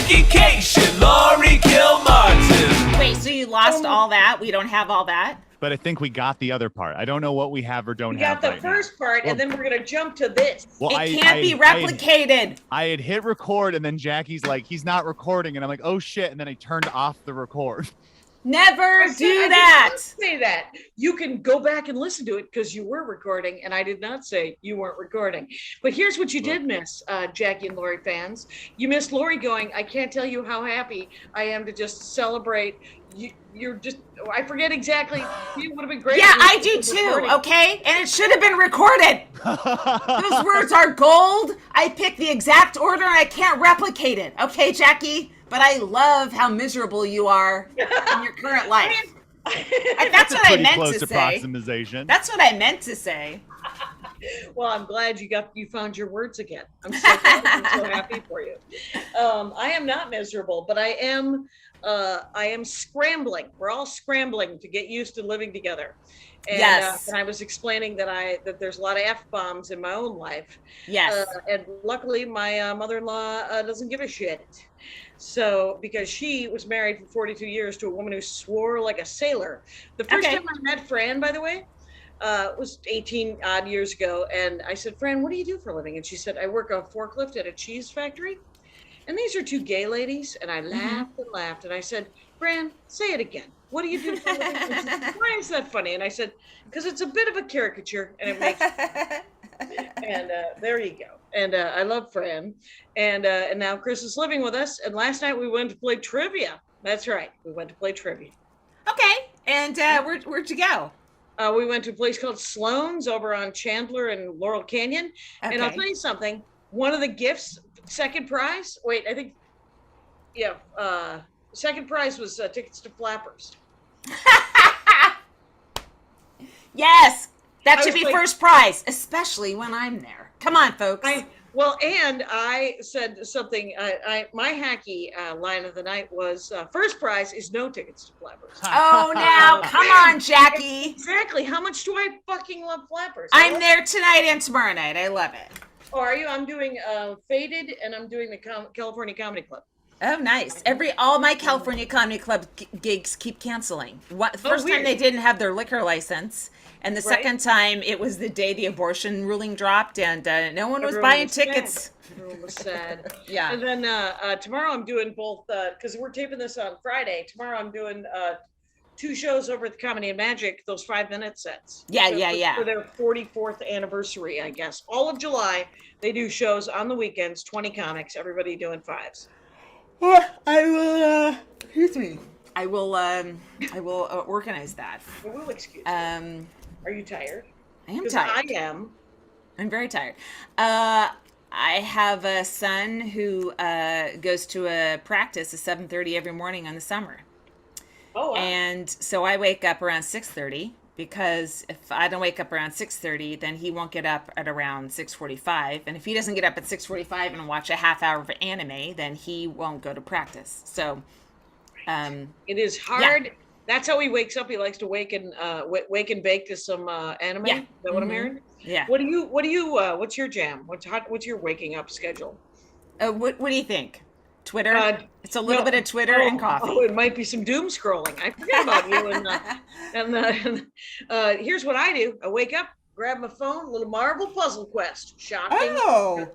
Vacation, Laurie Kilmartin. Wait, so you lost all that? We don't have all that? But I think we got the other part. I don't know what we have or don't We have got the right first part, and then we're going to jump to this. Well, It can't be replicated. I had hit record, and then Jackie's like, he's not recording. And I'm like, oh, shit. And then I turned off the record. Never I do that. did not say that. You can go back and listen to it because you were recording, and I did not say you weren't recording. But here's what you did miss, Jackie and Laurie fans. You missed Laurie going, I can't tell you how happy I am to just celebrate. You're just, I forget exactly. It would have been great. Yeah, I do too, okay? And it should have been recorded. Those words are gold. I picked the exact order, and I can't replicate it. Okay, Jackie? But I love how miserable you are in your current life. That's what I meant close to say. Approximation. That's what I meant to say. Well, I'm glad you found your words again. I'm so glad. I'm so happy for you. I am not miserable, but I am scrambling. We're all scrambling to get used to living together. And, yes. And I was explaining that there's a lot of F-bombs in my own life. Yes. And luckily, my mother-in-law doesn't give a shit. So, because she was married for 42 years to a woman who swore like a sailor. The first time I met Fran, by the way, it was 18 odd years ago. And I said, Fran, what do you do for a living? And she said, I work a forklift at a cheese factory. And these are two gay ladies. And I laughed and laughed. And I said, Fran, say it again. What do you do for a living? Said, why is that funny? And I said, because it's a bit of a caricature and it makes and there you go. And I love Fran. And now Chris is living with us. And last night we went to play trivia. That's right. We went to play trivia. Okay. And where'd you go? We went to a place called Sloan's over on Chandler and Laurel Canyon. Okay. And I'll tell you something. One of the gifts, second prize. Wait, I think, second prize was tickets to Flappers. Yes, that should be first prize, especially when I'm there. Come on, folks. And I said something. My hacky line of the night was first prize is no tickets to Flappers. Oh, now come on, Jackie. Exactly. How much do I fucking love Flappers? I'm there tonight and tomorrow night. I love it. Oh, are you? I'm doing Faded, and I'm doing the California Comedy Club. Oh, nice. All my California Comedy Club gigs keep canceling. First time they didn't have their liquor license, and the second time it was the day the abortion ruling dropped, and no one was buying tickets. Everyone was sad. Yeah. And then tomorrow I'm doing both, because we're taping this on Friday. Tomorrow I'm doing 2 shows over at the Comedy and Magic, those 5-minute sets. Yeah. For their 44th anniversary, I guess. All of July, they do shows on the weekends, 20 comics, everybody doing 5s. Yeah, I will, excuse me. I will organize that. I will excuse me. Are you tired? I am tired. I am. I'm very tired. I have a son who goes to a practice at 7:30 every morning in the summer. Oh, wow. And so I wake up around 6:30 because if I don't wake up around 6:30, then he won't get up at around 6:45. And if he doesn't get up at 6:45 and watch a half hour of anime, then he won't go to practice. So it is hard. Yeah. Yeah. That's how he wakes up. He likes to wake and bake to some anime. Yeah. Is that what I'm hearing? Yeah. What's your jam? What's your waking up schedule? What do you think? Twitter? It's a little bit of Twitter and coffee. Oh, it might be some doom scrolling. I forget about you. And here's what I do. I wake up, grab my phone, little Marvel Puzzle Quest. Shocking no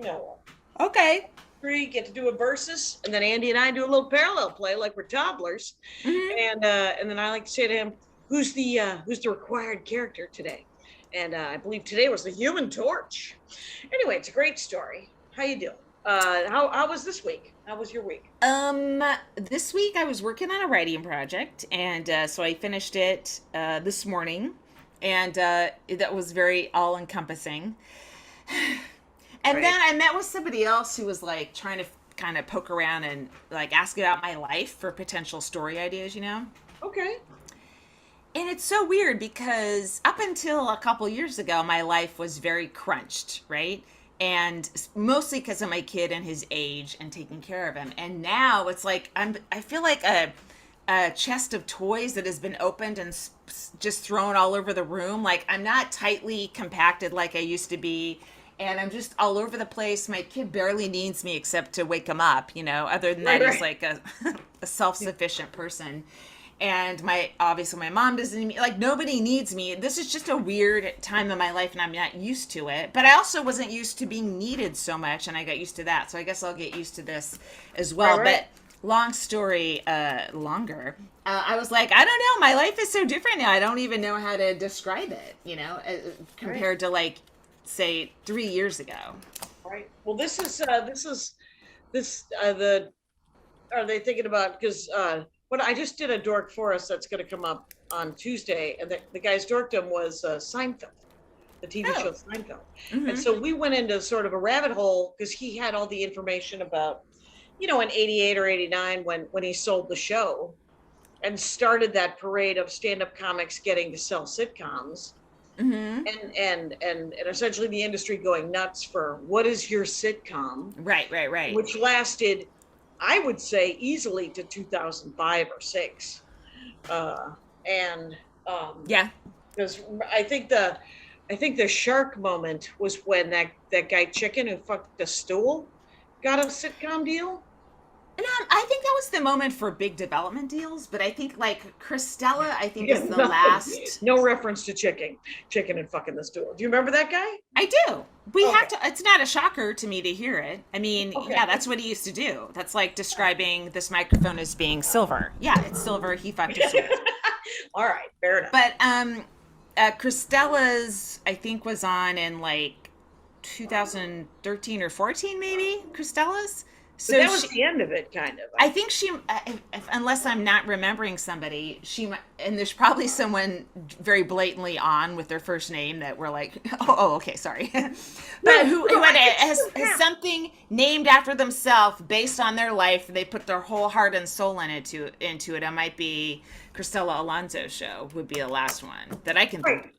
one. Okay. 3, get to do a versus, and then Andy and I do a little parallel play like we're toddlers. Mm-hmm. And then I like to say to him, who's the required character today? And I believe today was the Human Torch. Anyway, it's a great story. How you doing? How was this week? How was your week? This week I was working on a writing project, and so I finished it this morning, and that was very all-encompassing. And then I met with somebody else who was like trying to kind of poke around and like ask about my life for potential story ideas, you know? Okay. And it's so weird because up until a couple years ago, my life was very crunched, right? And mostly because of my kid and his age and taking care of him. And now it's like I feel like a chest of toys that has been opened and just thrown all over the room. Like I'm not tightly compacted like I used to be. and I'm just all over the place. My kid barely needs me except to wake him up, other than that, he's like a self-sufficient person. And obviously my mom doesn't need me. Like, nobody needs me. This is just a weird time in my life, and I'm not used to it. But I also wasn't used to being needed so much, and I got used to that. So I guess I'll get used to this as well. Right. But long story longer, I was like, I don't know. My life is so different now. I don't even know how to describe it, compared to, like, say, 3 years ago. Right. Well, are they thinking about, because what I just did a dork for us that's going to come up on Tuesday, and the guy's dorkdom was Seinfeld, the TV show Seinfeld. Mm-hmm. And so we went into sort of a rabbit hole because he had all the information about, in 88 or 89 when he sold the show and started that parade of stand-up comics getting to sell sitcoms. Mm-hmm. And essentially the industry going nuts for what is your sitcom? Right. Which lasted, I would say, easily to 2005 or 6. Yeah. Because I think the shark moment was when that guy Chicken who fucked the stool got a sitcom deal. And I think that was the moment for big development deals, but I think, like, Christella, is the last. No reference to Chicken and fucking the stool. Do you remember that guy? I do. We have to. It's not a shocker to me to hear it. I mean, yeah, that's what he used to do. That's like describing this microphone as being silver. Yeah, it's silver. He fucked a stool. All right, fair enough. But Christella's, I think, was on in like 2013 or 14, maybe. Christella's. So that was the end of it, kind of. I think she, unless I'm not remembering somebody, and there's probably someone very blatantly on with their first name that we're like, okay, sorry. But who has something named after themselves based on their life. They put their whole heart and soul into it. It might be Cristela Alonso's show would be the last one that I can think of.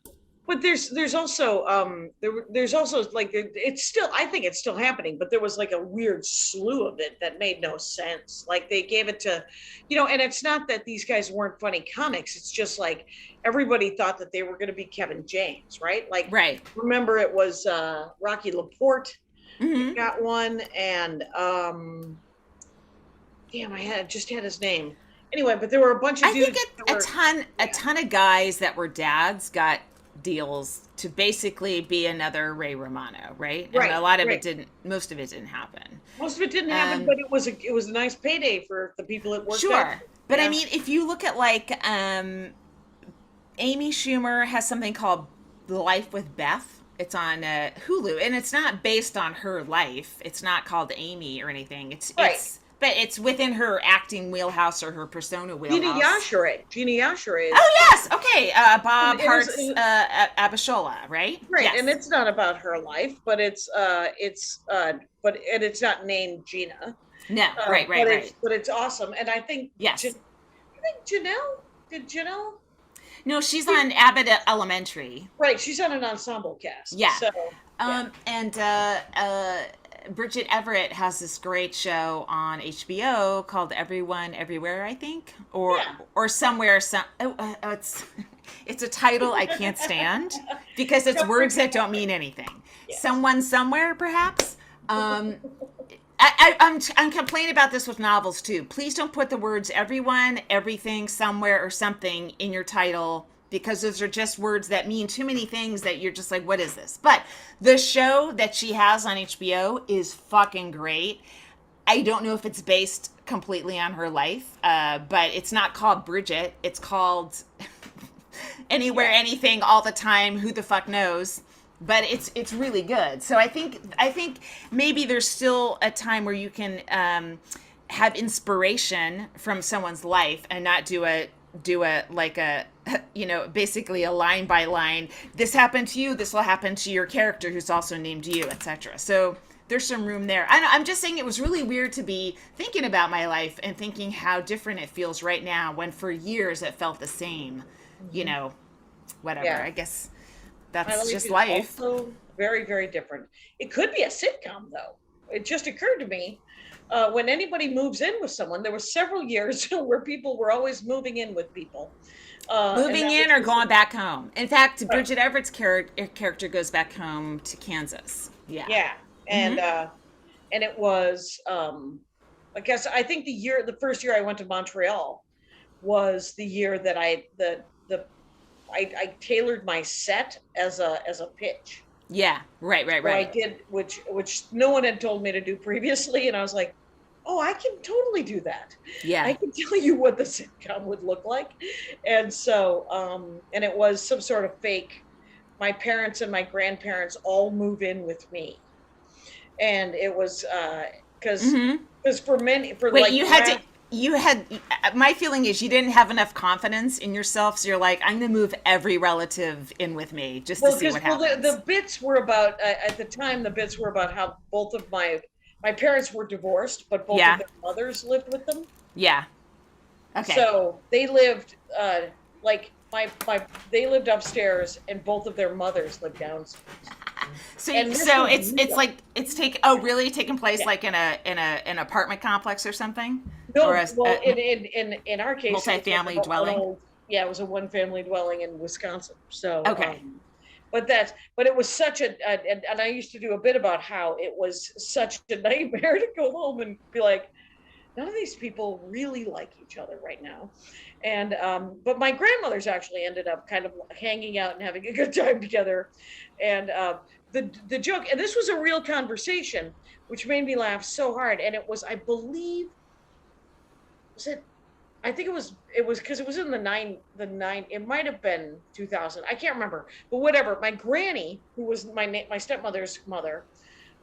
But there's also there's also like, it's still, I think it's still happening, but there was like a weird slew of it that made no sense. Like they gave it to, and it's not that these guys weren't funny comics. It's just like everybody thought that they were going to be Kevin James, right? Like, right. Remember it was Rocky Laporte got one, and damn, I just had his name. Anyway, but there were a bunch of dudes. I think a ton of guys that were dads got deals to basically be another Ray Romano, right? And a lot of it didn't. Most of it didn't happen. Most of it didn't happen, but it was a nice payday for the people that worked there. Sure, but I mean, if you look at like Amy Schumer has something called Life with Beth. It's on Hulu, and it's not based on her life. It's not called Amy or anything. It's but it's within her acting wheelhouse or her persona wheelhouse. Gina Yashere is. Oh, yes. Okay. Bob Hart's Abishola, right? Right. Yes. And it's not about her life, but it's not named Gina. No. Right. But it's awesome. And I think, yes. Did Janelle? No, she's on Abbott Elementary. Right. She's on an ensemble cast. Yeah. So, and Bridget Everett has this great show on HBO called Everyone Everywhere, I think, or somewhere. It's a title I can't stand because it's words that don't mean anything. Yes. Someone somewhere, perhaps. I'm complaining about this with novels too. Please don't put the words everyone, everything, somewhere, or something in your title, because those are just words that mean too many things that you're just like, what is this? But the show that she has on HBO is fucking great. I don't know if it's based completely on her life, but it's not called Bridget. It's called Anywhere, Anything, All the Time, Who the Fuck Knows? But it's really good. So I think maybe there's still a time where you can have inspiration from someone's life and not do it like a, basically a line by line. This happened to you. This will happen to your character who's also named you, etc. So there's some room there. I'm just saying it was really weird to be thinking about my life and thinking how different it feels right now when for years it felt the same. Whatever. Yeah. I guess that's just life. Also very, very different. It could be a sitcom though. It just occurred to me. When anybody moves in with someone, there were several years where people were always moving in with people. Moving in or going back home. In fact, Bridget Everett's character goes back home to Kansas. Yeah. Yeah. And it was I guess I think the first year I went to Montreal was the year that I tailored my set as a pitch. Yeah. Right. So I did, which no one had told me to do previously, and I was like, oh, I can totally do that. Yeah. I can tell you what the sitcom would look like. And so and it was some sort of fake. My parents and my grandparents all move in with me. And it was because for many for Wait, like you had, my feeling is you didn't have enough confidence in yourself. So you're like, I'm going to move every relative in with me just to see what happens. The bits were about at the time. The bits were about how both of my parents were divorced, but both of their mothers lived with them. Yeah. Okay. So they lived like they lived upstairs, and both of their mothers lived downstairs. So it's like it's taking place like in an apartment complex or something? No, or in our case, multi-family dwelling. It was a one-family dwelling in Wisconsin. So okay. But it was such and I used to do a bit about how it was such a nightmare to go home and be like, none of these people really like each other right now. And but my grandmothers actually ended up kind of hanging out and having a good time together. And the joke, and this was a real conversation, which made me laugh so hard. And it was, I believe, I think it was because it was in the nine, it might have been 2000. I can't remember, but whatever. My granny, who was my stepmother's mother,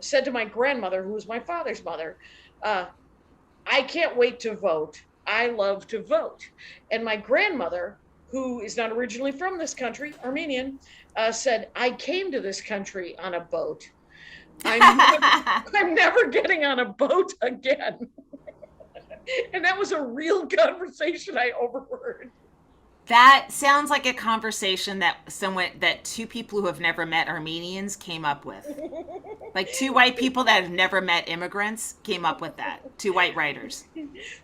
said to my grandmother, who was my father's mother, I can't wait to vote. I love to vote. And my grandmother, who is not originally from this country, Armenian, said, I came to this country on a boat. I'm never getting on a boat again. And that was a real conversation I overheard. That sounds like a conversation that two people who have never met Armenians came up with. Like two white people that have never met immigrants came up with that. Two white writers.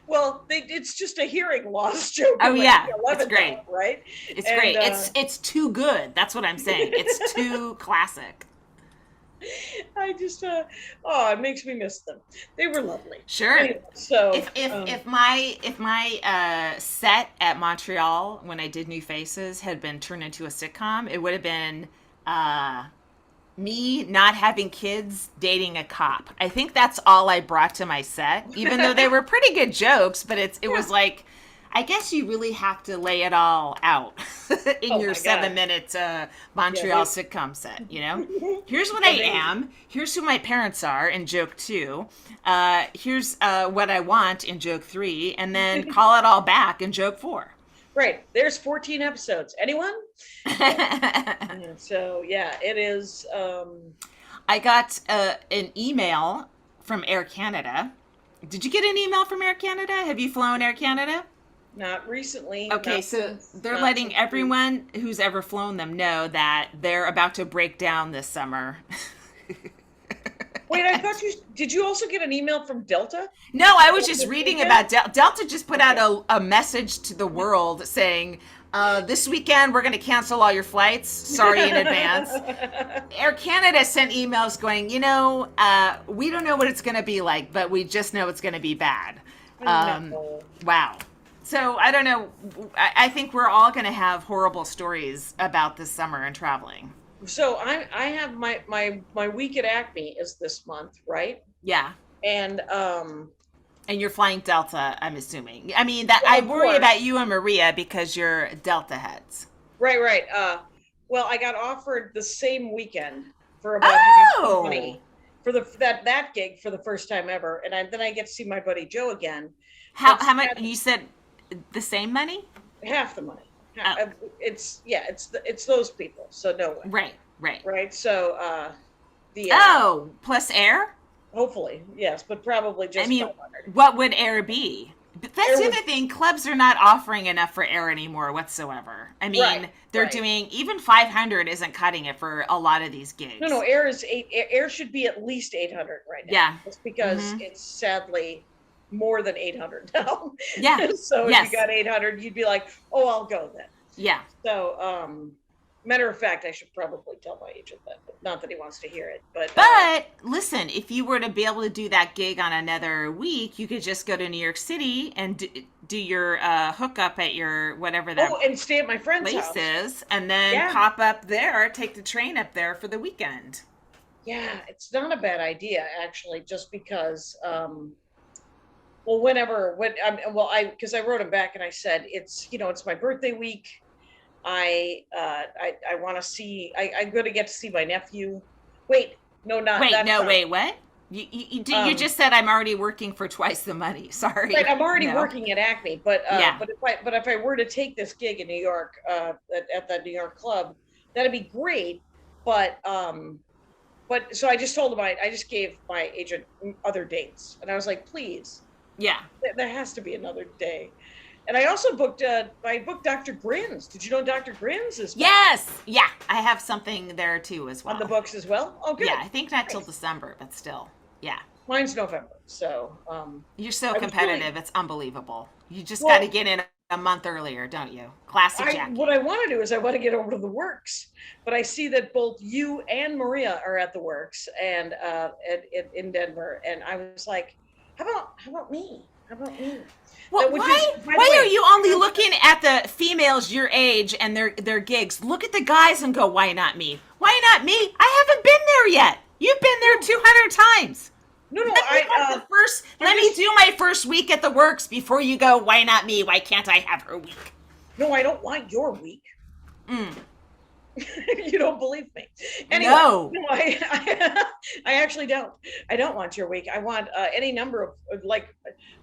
Well, it's just a hearing loss joke. Oh yeah, it's great, hour, right? It's great. It's too good. That's what I'm saying. It's too classic. I just it makes me miss them. They were lovely. Sure. Anyway, so if my set at Montreal when I did New Faces had been turned into a sitcom, it would have been me not having kids dating a cop. I think that's all I brought to my set, even though they were pretty good jokes. But it was like, I guess you really have to lay it all out in your 7-minute Montreal sitcom set, you know? Here's what I am. Here's who my parents are in joke 2. Here's what I want in joke 3. And then call it all back in joke 4. Right. There's 14 episodes. Anyone? So, yeah, it is. I got an email from Air Canada. Did you get an email from Air Canada? Have you flown Air Canada? Not recently. Okay, so they're letting everyone who's ever flown them know that they're about to break down this summer. Wait, I thought did you also get an email from Delta? No, I was just reading about Delta just put out a message to the world saying, this weekend we're going to cancel all your flights. Sorry in advance. Air Canada sent emails going, we don't know what it's going to be like, but we just know it's going to be bad. No. Wow. So I don't know. I think we're all going to have horrible stories about this summer and traveling. So I have my week at Acme is this month, right? Yeah. And you're flying Delta, I'm assuming. I mean, that I worry about you and Maria because you're Delta heads. Right. Well, I got offered the same weekend for about money for that gig for the first time ever, and then I get to see my buddy Joe again. How much? You said the same money? Half the money. It's those people. So no way. Right. So plus air. Hopefully, yes, but probably just. I mean, 500. what would air be? But that's the other thing. Clubs are not offering enough for air anymore whatsoever. I mean, they're doing even 500 isn't cutting it for a lot of these gigs. No, air is air should be at least 800 right now. Yeah, just because it's sadly more than 800 now. Yeah. So if you got 800, you'd be like, oh, I'll go then. Yeah. So Matter of fact, I should probably tell my agent that, but not that he wants to hear it. But listen, if you were to be able to do that gig on another week, you could just go to New York City and do your hookup at your whatever that and stay at my friend's place house is, and then pop up there, take the train up there for the weekend. Yeah, it's not a bad idea actually, just because. Because I wrote him back and I said it's my birthday week. I want to see. I'm going to get to see my nephew. Wait, no, not. Wait, what? You just said I'm already working for twice the money. Sorry. Right, I'm already working at Acme, but if I were to take this gig in New York at the New York club, that'd be great. But so I just told him I just gave my agent other dates, and I was like, please, there has to be another day. And I also booked Dr. Grins. Did you know Dr. Grins is back? Yes. Yeah, I have something there too as well. On the books as well? Oh, good. Yeah, I think not till December, but still. Yeah. Mine's November. So you're so competitive, it's unbelievable. You just got to get in a month earlier, don't you? Classic Jackie. What I want to do is I want to get over to the works, but I see that both you and Maria are at the works and in Denver, and I was like, how about me? How about me? Well, why are you only looking at the females your age and their gigs? Look at the guys and go, why not me? Why not me? I haven't been there yet. You've been there 200 times. No, let me do my first week at the works before you go, why not me? Why can't I have her week? No, I don't want your week. You don't believe me. Anyway, no I actually don't. I don't want your week. I want any number of,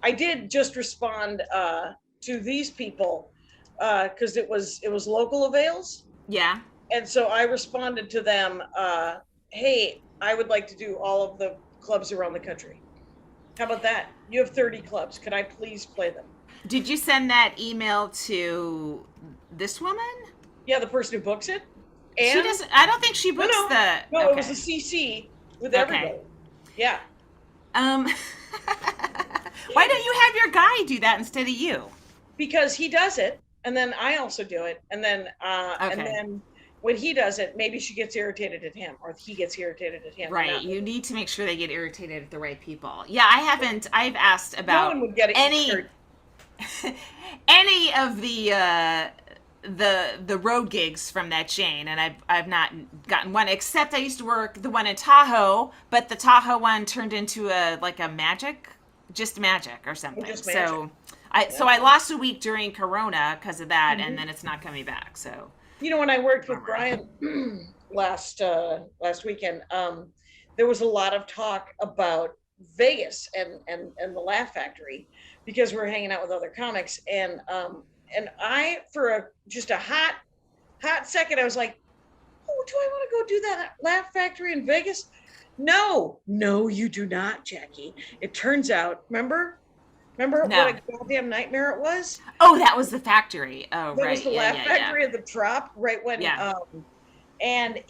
I did just respond to these people because it was local avails. Yeah. And so I responded to them, hey, I would like to do all of the clubs around the country. How about that? You have 30 clubs. Could I please play them? Did you send that email to this woman? Yeah, the person who books it. And she doesn't. I don't think she books the. No, okay. It was a CC with everybody. Yeah. Why don't you have your guy do that instead of you? Because he does it, and then I also do it, and then and then when he does it, maybe she gets irritated at him, or he gets irritated at him. Right. You need to make sure they get irritated at the right people. Yeah, I haven't. I've asked about no one would get any of the road gigs from that chain, and I've not gotten one, except I used to work the one in Tahoe, but the Tahoe one turned into a magic or something. So I lost a week during Corona because of that, and then it's not coming back. So when I worked with Brian last weekend, there was a lot of talk about Vegas and the Laugh Factory because we were hanging out with other comics, and I, for just a hot second, I was like, oh, do I want to go do that Laugh Factory in Vegas? No, you do not, Jackie. It turns out, remember what a goddamn nightmare it was? Oh, that was the factory. Oh, that right. was the Laugh Factory at the Trop, right when, and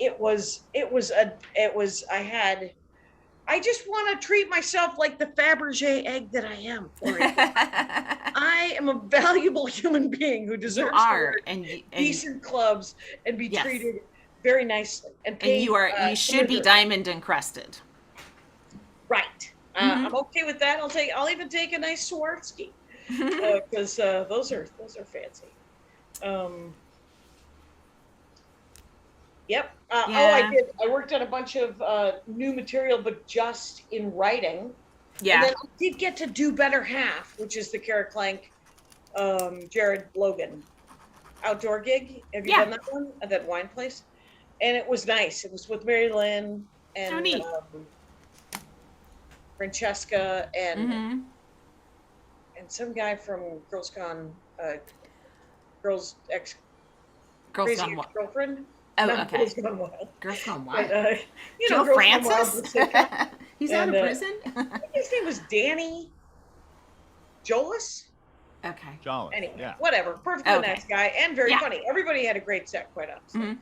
I just want to treat myself like the Fabergé egg that I am. I am a valuable human being who deserves to work decent clubs and be treated very nicely. And you should be diamond encrusted. Right. I'm okay with that. I'll even take a nice Swarovski because those are fancy. Yep. I did. I worked on a bunch of new material, but just in writing. Yeah. And then I did get to do Better Half, which is the Kara Clank, Jared Logan outdoor gig. Have you done that one at that wine place? And it was nice. It was with Mary Lynn and Francesca and some guy from Girls Gone Girlfriend. Oh, okay. Girls Gone Wild. Girls Gone Wild. But, Joe Girls Francis? Gone Wild, He's out of prison? I think his name was Danny Jolis. Okay. Jolis. Anyway, whatever. Perfectly nice guy and very funny. Everybody had a great set, quite honestly.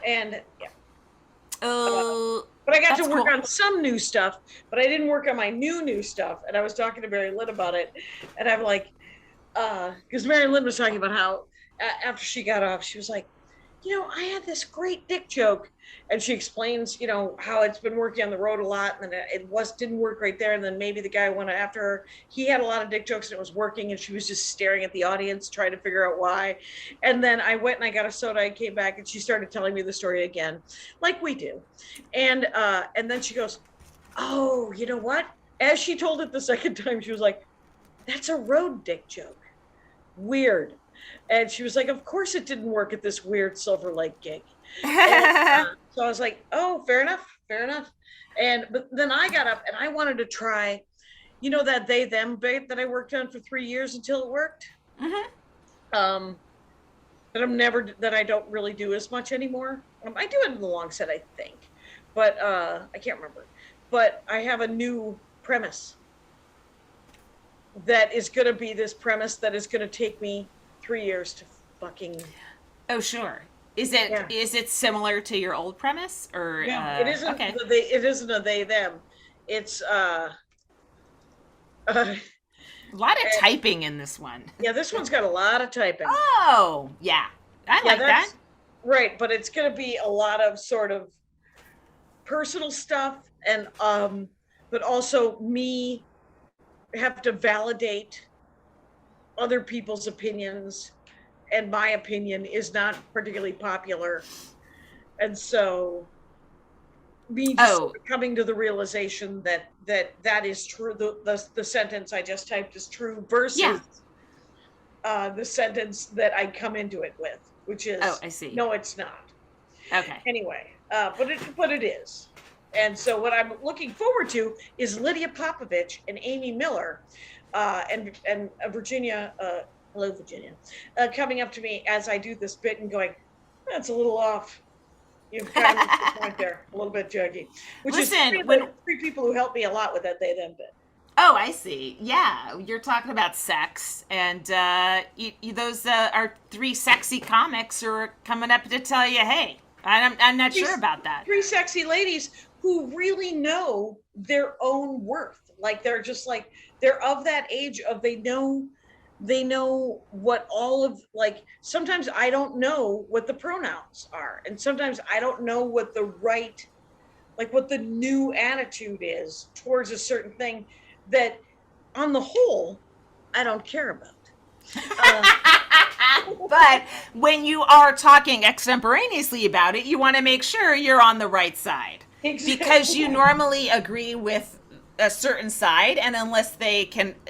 And but I got to work on some new stuff, but I didn't work on my new stuff. And I was talking to Mary Lynn about it, and I'm like, because Mary Lynn was talking about how after she got off, she was like, I had this great dick joke. And she explains, how it's been working on the road a lot, and then it didn't work right there. And then maybe the guy went after her. He had a lot of dick jokes and it was working, and she was just staring at the audience, trying to figure out why. And then I went and I got a soda, I came back, and she started telling me the story again, like we do. And then she goes, "Oh, you know what?" As she told it the second time, she was like, "That's a road dick joke. Weird." And she was like, "Of course it didn't work at this weird Silver Lake gig." And, so I was like, "Oh, fair enough. But then I got up and I wanted to try, that they them bait that I worked on for 3 years until it worked. Mm-hmm. That I don't really do as much anymore. I do it in the long set, I think, but I can't remember. But I have a new premise that is going to be this premise that is going to take me 3 years to fucking. Oh, sure. Is it similar to your old premise, or it isn't? Okay. It isn't a they them. It's a lot of typing in this one. Yeah, this one's got a lot of typing. Oh, yeah. I like that. Right, but it's going to be a lot of sort of personal stuff, and but also me have to validate other people's opinions, and my opinion is not particularly popular. And so me just coming to the realization that is true, the sentence I just typed is true versus the sentence that I come into it with, which is, I see. No, it's not. Okay. Anyway, but it is. And so what I'm looking forward to is Lydia Popovich and Amy Miller and Virginia, hello, Virginia, coming up to me as I do this bit and going, "That's a little off. You've kind of missed the point there, a little bit, Juggy." Which is three people who helped me a lot with that they them bit. Oh, I see. Yeah, you're talking about sex, and those are three sexy comics who are coming up to tell you, "Hey, I'm not sure about that." Three sexy ladies who really know their own worth. Like they're just like, they're of that age of they know what all of, like, sometimes I don't know what the pronouns are, and sometimes I don't know what the right, like what the new attitude is towards a certain thing that on the whole I don't care about. But when you are talking extemporaneously about it, you want to make sure you're on the right side. Exactly. Because you normally agree with a certain side, and unless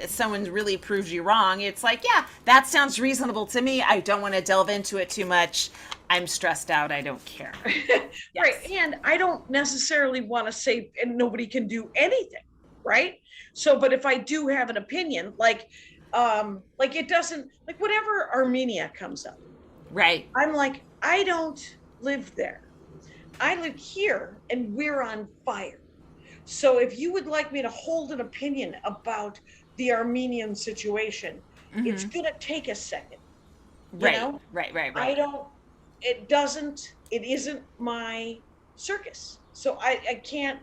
someone really proves you wrong, it's like, yeah, that sounds reasonable to me. I don't want to delve into it too much. I'm stressed out. I don't care. Yes. Right. And I don't necessarily want to say, and nobody can do anything. Right. So, but if I do have an opinion, like it doesn't, like whenever Armenia comes up, right, I'm like, I don't live there. I live here and we're on fire. So if you would like me to hold an opinion about the Armenian situation, mm-hmm. It's going to take a second. Right. It isn't my circus. So I can't,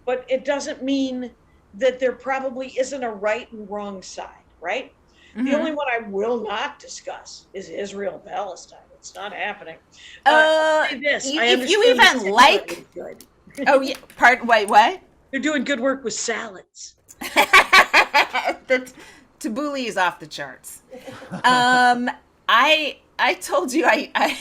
but it doesn't mean that there probably isn't a right and wrong side, right? Mm-hmm. The only one I will not discuss is Israel-Palestine. It's not happening. If you even like... Oh, yeah. Wait, what? They're doing good work with salads. The Tabuli is off the charts. I told you I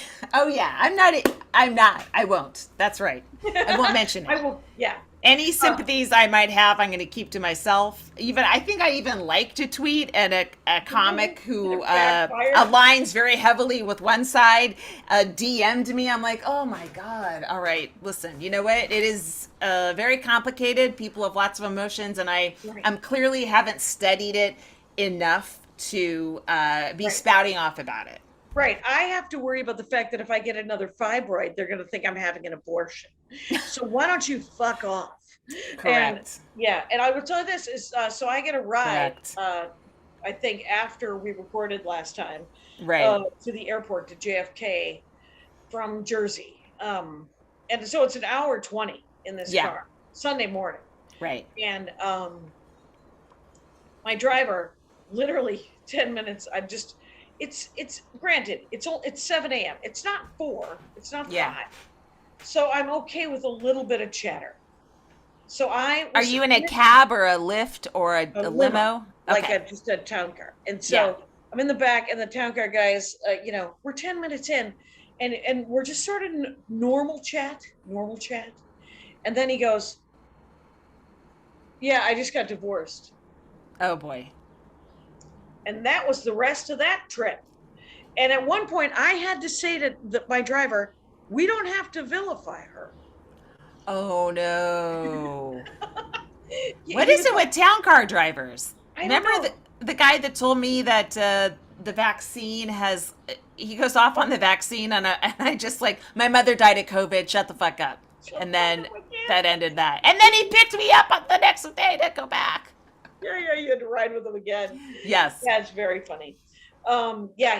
won't. That's right. I won't mention it. I will, yeah. Any sympathies I might have, I'm going to keep to myself. I think I even like to tweet at a comic who aligns very heavily with one side, DM'd me. I'm like, oh my God. All right, listen, you know what? It is very complicated. People have lots of emotions, and I'm clearly haven't studied it enough to be spouting off about it. Right. I have to worry about the fact that if I get another fibroid, they're going to think I'm having an abortion. So why don't you fuck off? Correct. And I will tell you this is, so I get a ride, I think after we recorded last time, right, to the airport to JFK from Jersey. And so it's an hour 20 in this car, Sunday morning. Right. And my driver, literally 10 minutes, it's granted, it's 7 a.m. It's not 4. It's not 5. Yeah. So I'm okay with a little bit of chatter. So Are you in a cab or a Lyft or a limo? Like Okay. just a town car. And so Yeah. I'm in the back, and the town car guys, we're 10 minutes in, and we're just sort of normal chat. And then he goes, yeah, I just got divorced. Oh boy. And that was the rest of that trip. And at one point, I had to say to my driver, we don't have to vilify her. Oh no. Yeah, What he is was it like, with town car drivers? I don't Remember know. the guy that told me that the vaccine has, he goes off on the vaccine and I just like, my mother died of COVID, shut the fuck up. And then that ended that. And then he picked me up on the next day to go back. Yeah, you had to ride with him again. Yes. Yeah, it's very funny.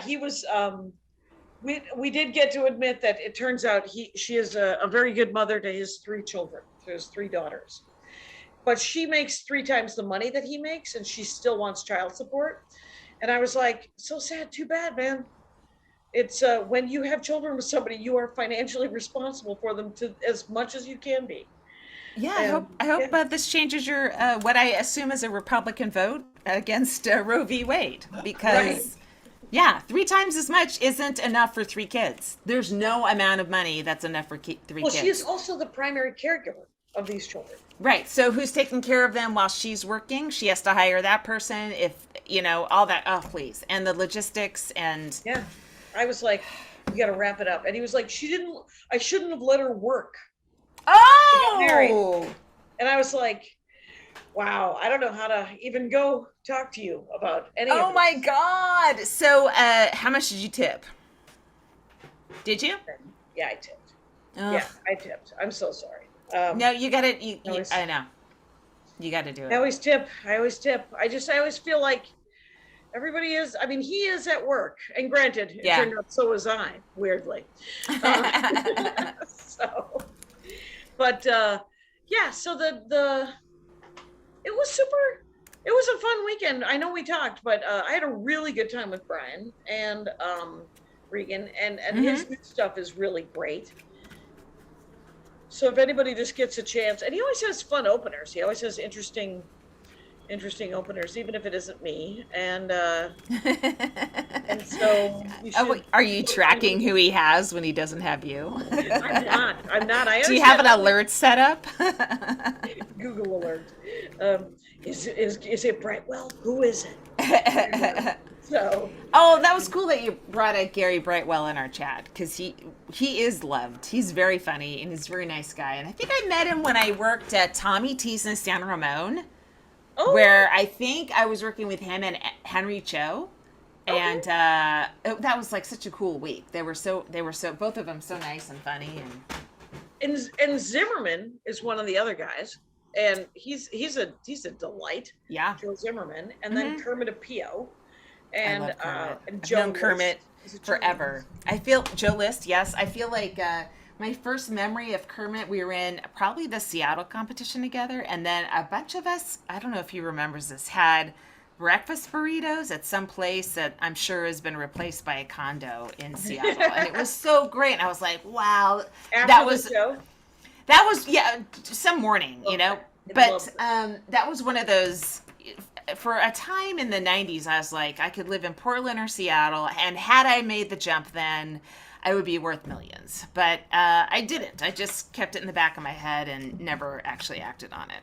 He was. We did get to admit that it turns out she is a very good mother to his 3 children, to his 3 daughters. But she makes 3 times the money that he makes, and she still wants child support. And I was like, so sad, too bad, man. It's when you have children with somebody, you are financially responsible for them to as much as you can be. Yeah, And, I hope this changes your what I assume is a Republican vote against Roe v. Wade, because Right. yeah, 3 times as much isn't enough for 3 kids. There's no amount of money that's enough for 3 Well, kids. she is also the primary caregiver of these children. Right. So who's taking care of them while she's working? She has to hire that person. If all that. Oh, please, and the logistics and Yeah. I was like, you got to wrap it up. And he was like, I shouldn't have let her work. married. oh. And I was like, wow, I don't know how to even go talk to you about any of Oh this. my God. So, how much did you tip? Did you? Yeah, I tipped. Ugh. Yeah, I tipped. I'm so sorry. No, you got to. Always- I know. You got to do I it. always tip. I always feel like everybody is. I mean, he is at work, and granted, it Yeah. turned out so was I. Weirdly. So, but yeah. So it was super. It was a fun weekend. I know we talked, but I had a really good time with Brian and Regan, and his new stuff is really great. So if anybody just gets a chance, and he always has fun openers. He always has interesting openers, even if it isn't me. And so you should, Are you tracking who he has when he doesn't have you? I'm not. I Do you have an understand alert set up? Google alert. Is it Brightwell? Who is it? So Oh, that was cool that you brought Gary Brightwell in our chat, because he is loved. He's very funny and he's a very nice guy. And I think I met him when I worked at Tommy T's in San Ramon, where I think I was working with him and Henry Cho. And that was like such a cool week. They were so both of them so nice and funny and Zimmerman is one of the other guys, and he's a delight. yeah. Joe Zimmerman, and then Kermit Apio, and I love Kermit. and I've Joe known List. Kermit Is it Joe forever. List? I feel Joe List, yes. I feel like my first memory of Kermit, we were in probably the Seattle competition together, and then a bunch of us, I don't know if he remembers this, had breakfast burritos at some place that I'm sure has been replaced by a condo in Seattle. And it was so great. And I was like, wow. After that the was show? some morning, Okay. I But love that was one of those, for a time in the 90s, I was like, I could live in Portland or Seattle, and had I made the jump then, I would be worth millions. But I didn't. I just kept it in the back of my head and never actually acted on it.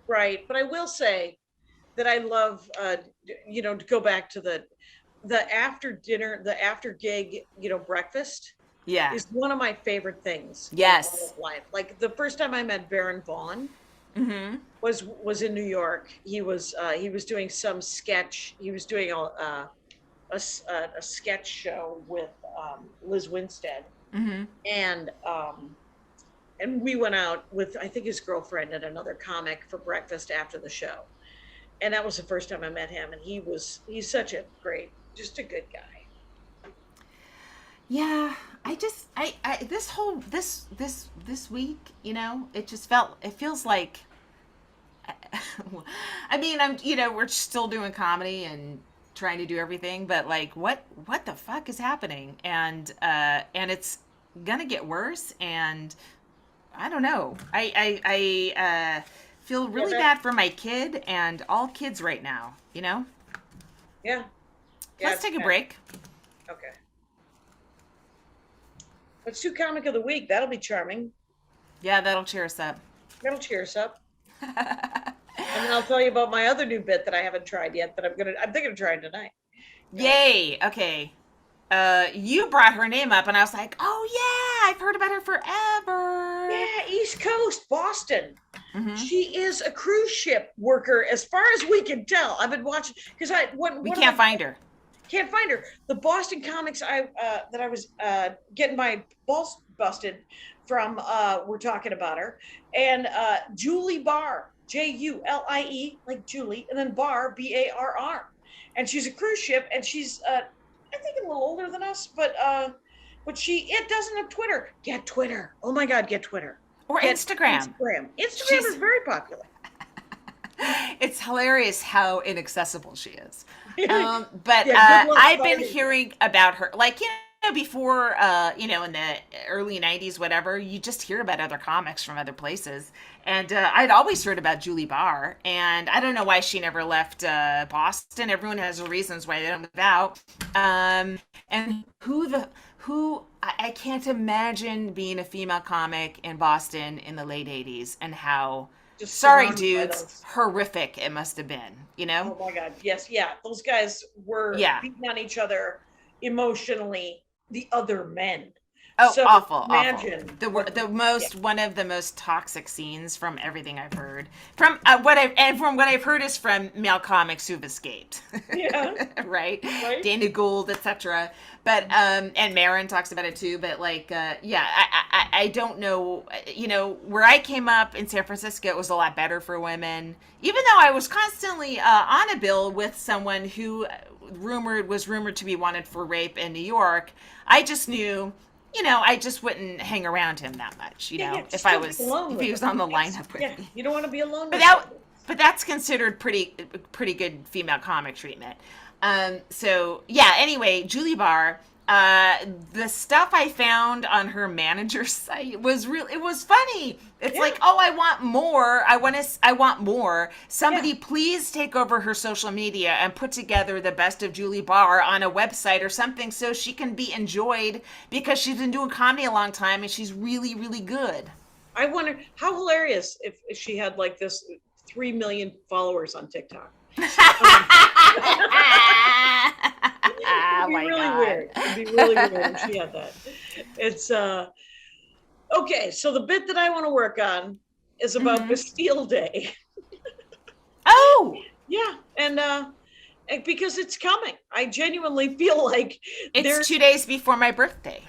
Right, but I will say that I love, to go back to the after dinner, the after gig, breakfast Yeah. is one of my favorite things. Yes. In all of life. Like the first time I met Baron Vaughn Mm-hmm. was in New York. He was doing some sketch. He was doing a sketch show with Liz Winstead, Mm-hmm. and we went out with, I think, his girlfriend and another comic for breakfast after the show. And that was the first time I met him, and he's such a great, just a good guy. Yeah, this week, it feels like, I mean, we're still doing comedy and trying to do everything, but like what the fuck is happening? And it's gonna get worse, and I don't know. I feel really bad for my kid and all kids right now, you know? Yeah. Let's take a break. Okay. Let's do comic of the week. That'll be charming. Yeah, that'll cheer us up. That'll cheer us up. And then I'll tell you about my other new bit that I haven't tried yet that I'm thinking of trying tonight. Yay. Okay. You brought her name up and I was like, oh yeah, I've heard about her forever. Yeah, East Coast, Boston. Mm-hmm. She is a cruise ship worker, as far as we can tell. I've been watching because we can't find her. Can't find her. The Boston comics that I was getting my balls busted from were talking about her, and Julie Barr, Julie, like Julie, and then Barr, Barr, and she's a cruise ship, and she's I think a little older than us, but it doesn't have Twitter. Get Twitter. Oh my God, get Twitter. Or Instagram. Instagram is very popular. It's hilarious how inaccessible she is. But Yeah, I've been hearing about her, like, you know, before, in the early 90s, whatever, you just hear about other comics from other places. And I'd always heard about Julie Barr, and I don't know why she never left Boston. Everyone has reasons why they don't move out. And I can't imagine being a female comic in Boston in the late 80s and how... Just sorry, dudes, horrific it must have been, you know? Oh my God, yes, yeah. Those guys were beating on each other emotionally, the other men. Oh, so awful, imagine awful. One of the most toxic scenes from everything I've heard. From what I've heard is from male comics who've escaped. Yeah. right? Dana Gould, etc. But and Marin talks about it too, but like I don't know, you know, where I came up in San Francisco, it was a lot better for women. Even though I was constantly on a bill with someone who was rumored to be wanted for rape in New York, I just knew, you know, I just wouldn't hang around him that much, you know, if he was on the lineup with me. You don't want to be alone but that's considered pretty good female comic treatment. So yeah, anyway, Julie Barr, the stuff I found on her manager's site was it was funny. It's like, oh, I want more. I want more. Somebody please take over her social media and put together the best of Julie Barr on a website or something so she can be enjoyed, because she's been doing comedy a long time and she's really, really good. I wonder how hilarious if she had like this 3 million followers on TikTok. It'd be really weird. It'd be really weird if she had that. It's okay. So the bit that I want to work on is about Bastille Day. Oh, yeah, and because it's coming, I genuinely feel like it's 2 days before my birthday.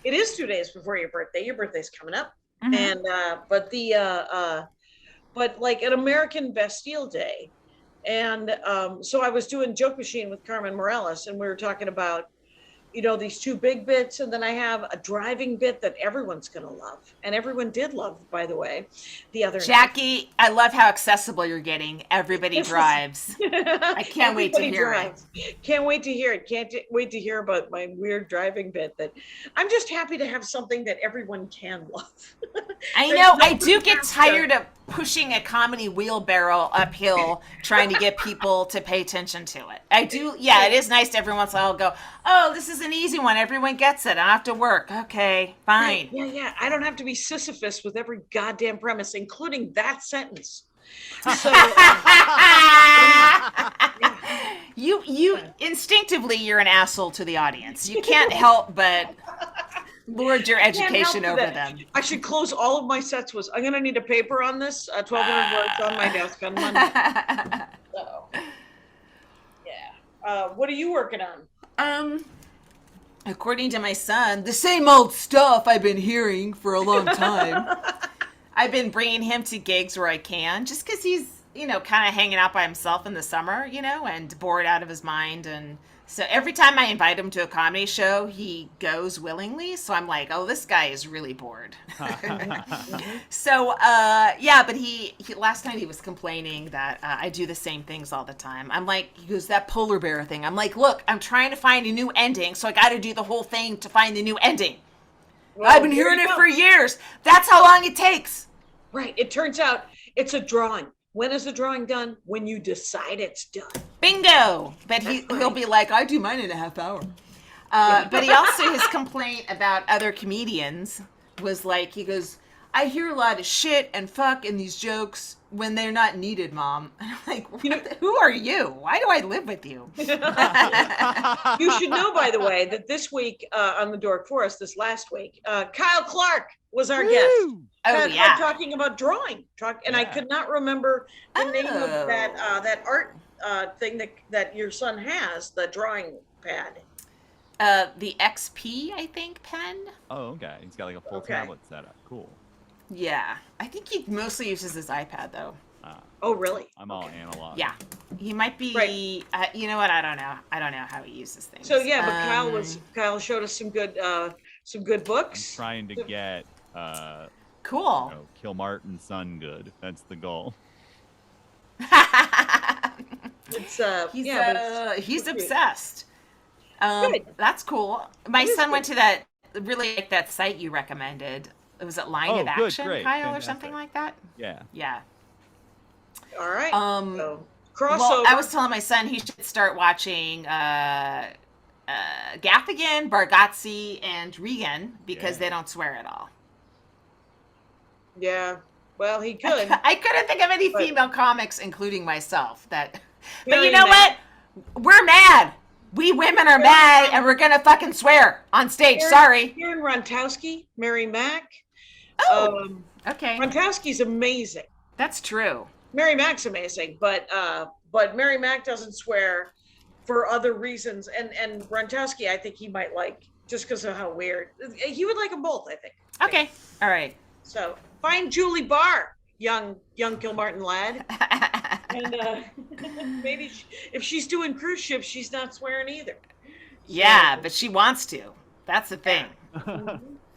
It is 2 days before your birthday. Your birthday's coming up, and but like an American Bastille Day. And so I was doing Joke Machine with Carmen Morales, and we were talking about, you know, these two big bits. And then I have a driving bit that everyone's going to love. And everyone did love, by the way, the other Jackie, night. I love how accessible you're getting. Everybody drives. I can't wait to hear it. Can't wait to hear it. Can't wait to hear about my weird driving bit. That I'm just happy to have something that everyone can love. I know. I do get tired of pushing a comedy wheelbarrow uphill trying to get people to pay attention to it. I do. Yeah, it is nice to every once in a while go, oh, this is an easy one. Everyone gets it. I don't have to work. Okay, fine. Yeah. I don't have to be Sisyphus with every goddamn premise, including that sentence. So, you instinctively, you're an asshole to the audience. You can't help but lord your education over them. I should close all of my sets with, I'm going to need a paper on this, 1,200 words on my desk on Monday. So, yeah. What are you working on? According to my son, the same old stuff I've been hearing for a long time. I've been bringing him to gigs where I can, just because he's kind of hanging out by himself in the summer, and bored out of his mind. And so every time I invite him to a comedy show, he goes willingly. So I'm like, oh, this guy is really bored. So, but he last night he was complaining that I do the same things all the time. I'm like, he goes, that polar bear thing. I'm like, look, I'm trying to find a new ending. So I got to do the whole thing to find the new ending. Well, I've been hearing it for years. That's how long it takes. Right. It turns out it's a drawing. When is the drawing done? When you decide it's done. Bingo. But he'll be like, I do mine in a half hour. But he also, his complaint about other comedians was like, he goes, I hear a lot of shit and fuck in these jokes when they're not needed, Mom. And I'm like, who are you? Why do I live with you? You should know, by the way, that this week on the Dork Forest, this last week, Kyle Clark was our guest. Oh, yeah. Talking about drawing. And I could not remember the name of that art thing that your son has, the drawing pad. The XP, I think, pen. Oh, okay. He's got like a full tablet setup. Cool. Yeah. I think he mostly uses his iPad, though. Oh, really? I'm all analog. Yeah. He might be, right. You know what? I don't know. I don't know how he uses things. So, yeah, but Kyle showed us some good books. I'm trying to get, cool. Kilmartin Son good. That's the goal. He's obsessed. That's cool. My son went to that site you recommended. Was it Line of Action, great. Kyle, Fantastic. or something like that? Yeah. Yeah. All right. So, crossover. Well, I was telling my son he should start watching Gaffigan, Bargatze, and Regan because they don't swear at all. Yeah. Well, he could. I couldn't think of any female comics, including myself. But you know what? We're mad. We women are mad, and we're gonna fucking swear on stage. Sorry. Karen Rontowski, Mary Mack. Oh, okay. Rontowski's amazing. That's true. Mary Mack's amazing, but Mary Mack doesn't swear for other reasons. And Rontowski, I think he might like just because of how weird. He would like them both, I think. Okay. All right. So find Julie Barr, young Kilmartin lad. And maybe if she's doing cruise ships, she's not swearing either. Yeah, but she wants to. That's the thing.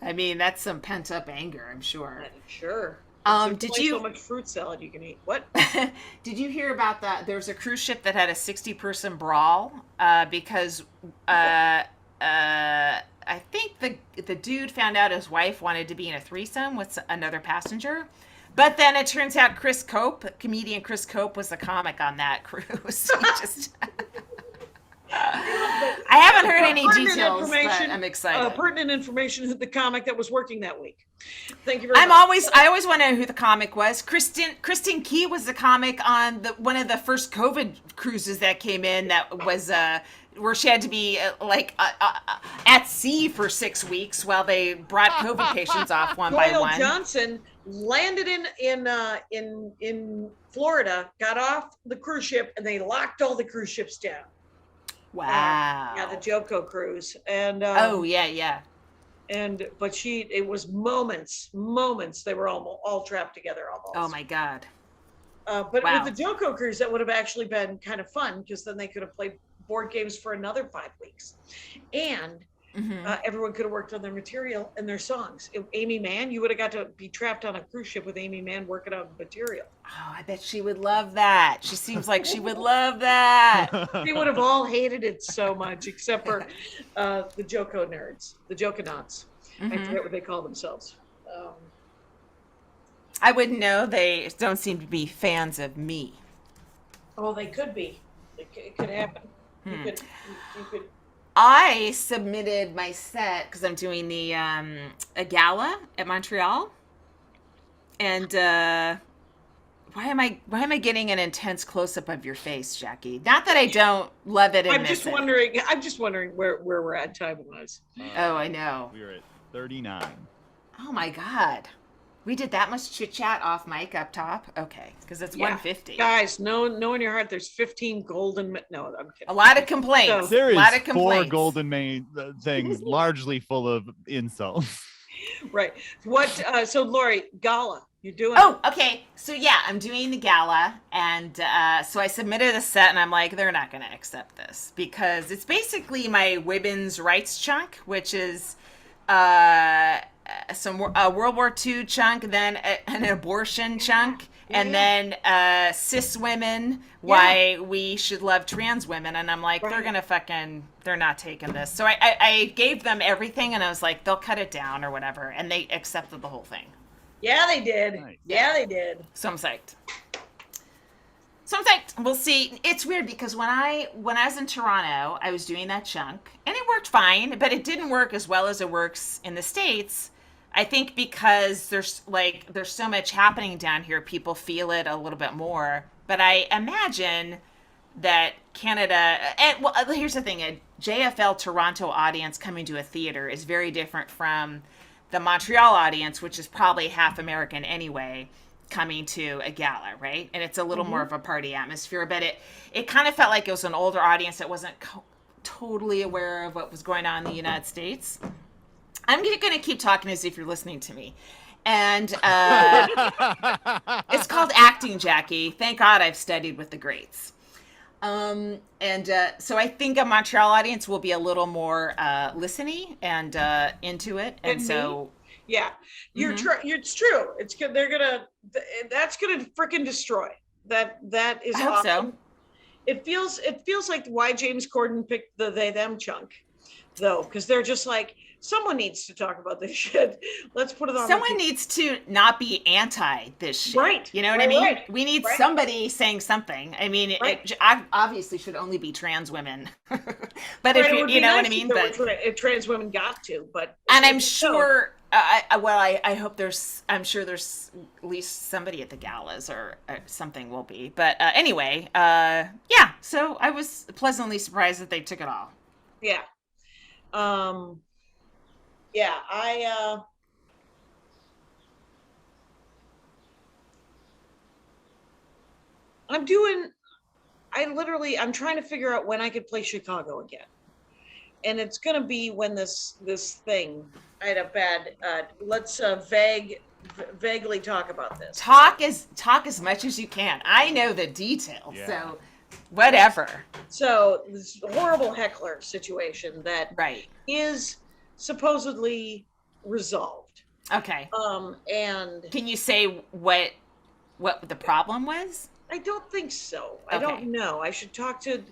I mean, that's some pent up anger, I'm sure. Sure. Did you so much fruit salad you can eat? What? Did you hear about that? There's a cruise ship that had a 60-person brawl because I think the dude found out his wife wanted to be in a threesome with another passenger. But then it turns out comedian Chris Cope was the comic on that cruise. I haven't heard any details, but I'm excited. Pertinent information is the comic that was working that week. Thank you very much. I always want to know who the comic was. Kristen Key was the comic on one of the first COVID cruises that came in that was where she had to be at sea for 6 weeks while they brought COVID patients off one by one. Johnson landed in Florida, got off the cruise ship, and they locked all the cruise ships down. Wow. Yeah, the Joko cruise. And yeah. But it was moments. They were all trapped together almost. Oh my God. But with the Joko cruise, that would have actually been kind of fun because then they could have played board games for another 5 weeks. And everyone could have worked on their material and their songs. Amy Mann, you would have got to be trapped on a cruise ship with Amy Mann working on material. Oh, I bet she would love that. She seems like she would love that. They would have all hated it so much, except for the Joko nerds, the Jokonauts. I forget what they call themselves. I wouldn't know. They don't seem to be fans of me. Oh, they could be. It could happen. You could. I submitted my set because I'm doing the a gala at Montreal, and why am I getting an intense close up of your face, Jackie? Not that I don't love it. I'm just wondering where we're at time wise. Oh, I know. We were at 39. Oh my God. We did that much chit chat off mic up top? Okay, because it's 150. Guys, know in your heart there's 15 golden. No, I'm kidding. A lot of complaints. There is a lot of 4 golden main things, largely full of insults. Right. What? So, Laurie, gala, you're doing? Oh, okay. So yeah, I'm doing the gala, and so I submitted a set, and I'm like, they're not going to accept this because it's basically my women's rights chunk, which is some World War II chunk, then an abortion chunk, and then cis women, why we should love trans women. And I'm like, they're not taking this. So I gave them everything, and I was like, they'll cut it down or whatever, and they accepted the whole thing. Yeah, they did. Nice. Yeah, they did. So I'm psyched. We'll see. It's weird because when I was in Toronto, I was doing that chunk, and it worked fine, but it didn't work as well as it works in the States. I think because there's so much happening down here, people feel it a little bit more. But I imagine that Canada, and well, here's the thing: a JFL Toronto audience coming to a theater is very different from the Montreal audience, which is probably half American anyway, coming to a gala, right? And it's a little more of a party atmosphere, but it kind of felt like it was an older audience that wasn't totally aware of what was going on in the United States. I'm going to keep talking as if you're listening to me. And it's called acting, Jackie. Thank God I've studied with the greats. So I think a Montreal audience will be a little more listening and into it, and so yeah, it's true. It's good. That's gonna freaking destroy. That is I hope awesome. so. It feels like why James Corden picked the they them chunk, though, because they're just like, someone needs to talk about this shit. Let's put it on. Someone needs to not be anti this shit. Right. You know what I mean? Right. We need somebody saying something. I mean, it obviously should only be trans women. But if you know what I mean? But if trans women got to, but. And I'm sure, I hope I'm sure there's at least somebody at the galas or something will be. But anyway, yeah. So I was pleasantly surprised that they took it all. Yeah. Yeah, I'm trying to figure out when I could play Chicago again. And it's going to be when this thing, I had a bad, let's vaguely talk about this. Talk as much as you can. I know the details, so whatever. So this horrible heckler situation that is supposedly resolved. Okay. And can you say what the problem was? I don't think so. Okay. I don't know. I should talk to,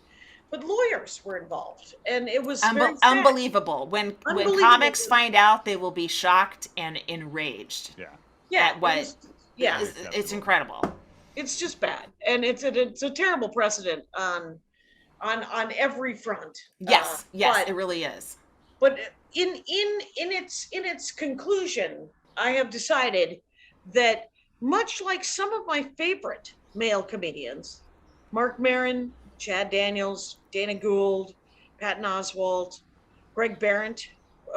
but lawyers were involved, and it was unbelievable. When comics find out, they will be shocked and enraged. Yeah. At what? It's incredible. It's just bad, and it's a terrible precedent on every front. Yes, it really is. But in its conclusion, I have decided that much like some of my favorite male comedians, Mark Maron, Chad Daniels, Dana Gould, Patton Oswalt, Greg Behrendt,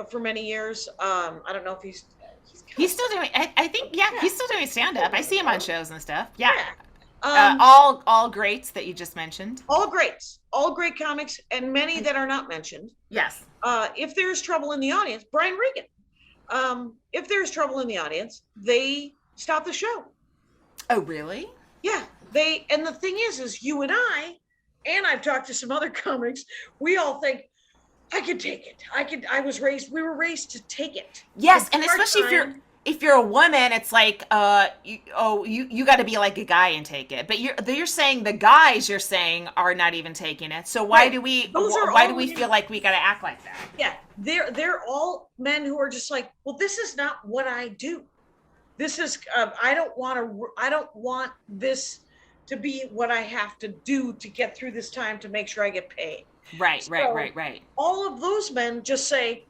for many years. I don't know if he's still doing. I think he's still doing stand up. I see him on shows and stuff. Yeah. All greats that you just mentioned. All greats, all great comics, and many that are not mentioned. Yes. If there's trouble in the audience, Brian Regan. If there's trouble in the audience, they stop the show. Oh, really? Yeah. And the thing is you and I've talked to some other comics, we all think, I could take it. We were raised to take it. Yes, and especially if you're a woman, it's like, you got to be like a guy and take it. But you're saying the guys you're saying are not even taking it. So why do we feel like we got to act like that? Yeah, they're all men who are just like, well, this is not what I do. This is I don't want this to be what I have to do to get through this time to make sure I get paid. Right. All of those men just say,